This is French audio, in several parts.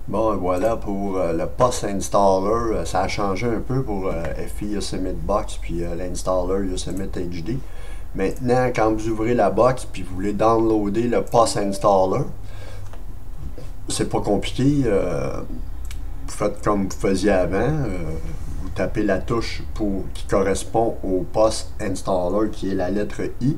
Bon, voilà pour le POS Installer. Ça a changé un peu pour FI Yosemite Box puis l'installer Yosemite HD. Maintenant, quand vous ouvrez la box puis vous voulez downloader le POS Installer, c'est pas compliqué. Vous faites comme vous faisiez avant. Vous tapez la touche qui correspond au POS Installer qui est la lettre I.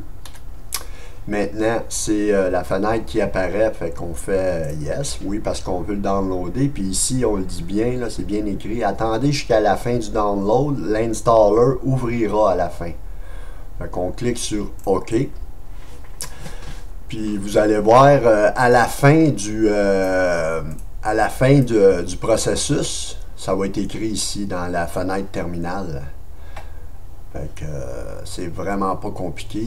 Maintenant, c'est la fenêtre qui apparaît, fait qu'on fait yes, oui, parce qu'on veut le downloader. Puis ici, on le dit bien, là, c'est bien écrit. Attendez jusqu'à la fin du download, l'installer ouvrira à la fin. Fait qu'on clique sur OK. Puis vous allez voir à la fin du processus, ça va être écrit ici dans la fenêtre terminale. Fait que c'est vraiment pas compliqué.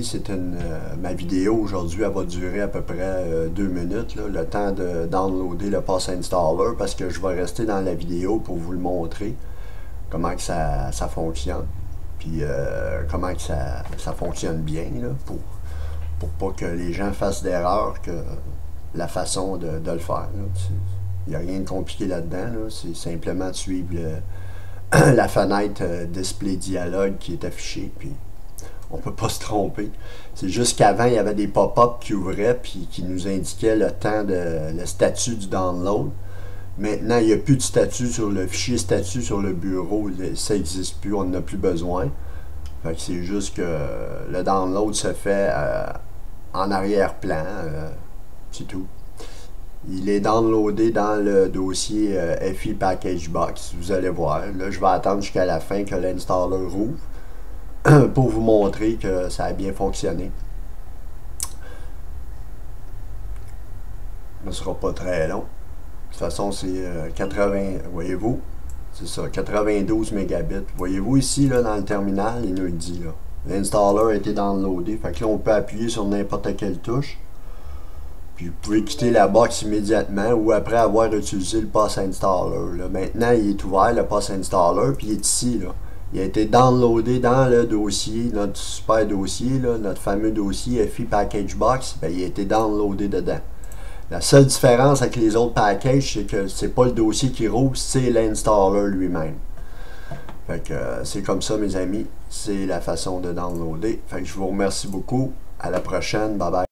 Ma vidéo aujourd'hui, elle va durer à peu près 2 minutes, là, le temps de downloader le POS Installer, parce que je vais rester dans la vidéo pour vous le montrer, comment que ça fonctionne, puis comment que ça fonctionne bien, là, pour pas que les gens fassent d'erreur, que la façon de le faire. Il n'y a rien de compliqué là-dedans, c'est simplement de suivre la fenêtre display dialogue qui est affichée, puis on peut pas se tromper. C'est juste qu'avant, il y avait des pop-up qui ouvraient puis qui nous indiquaient le statut du download. Maintenant, il n'y a plus de statut sur le fichier statut sur le bureau, ça n'existe plus, on n'en a plus besoin. Fait que c'est juste que le download se fait en arrière-plan, c'est tout. Il est downloadé dans le dossier FI Package Box. Vous allez voir. Là, je vais attendre jusqu'à la fin que l'installer rouvre pour vous montrer que ça a bien fonctionné. Ce ne sera pas très long. De toute façon, c'est 80, voyez-vous, c'est ça, 92 mégabits. Voyez-vous ici, là, dans le terminal, il nous le dit. L'installer a été downloadé. Fait que là, on peut appuyer sur n'importe quelle touche. Puis vous pouvez quitter la box immédiatement ou après avoir utilisé le POS Installer. Là. Maintenant, il est ouvert, le POS Installer, puis il est ici. Là. Il a été downloadé dans le dossier, notre super dossier, là, notre fameux dossier FI Package Box, ben, il a été downloadé dedans. La seule différence avec les autres packages, c'est que c'est pas le dossier qui rouvre, c'est l'installer lui-même. Fait que c'est comme ça, mes amis. C'est la façon de downloader. Fait que je vous remercie beaucoup. À la prochaine. Bye bye.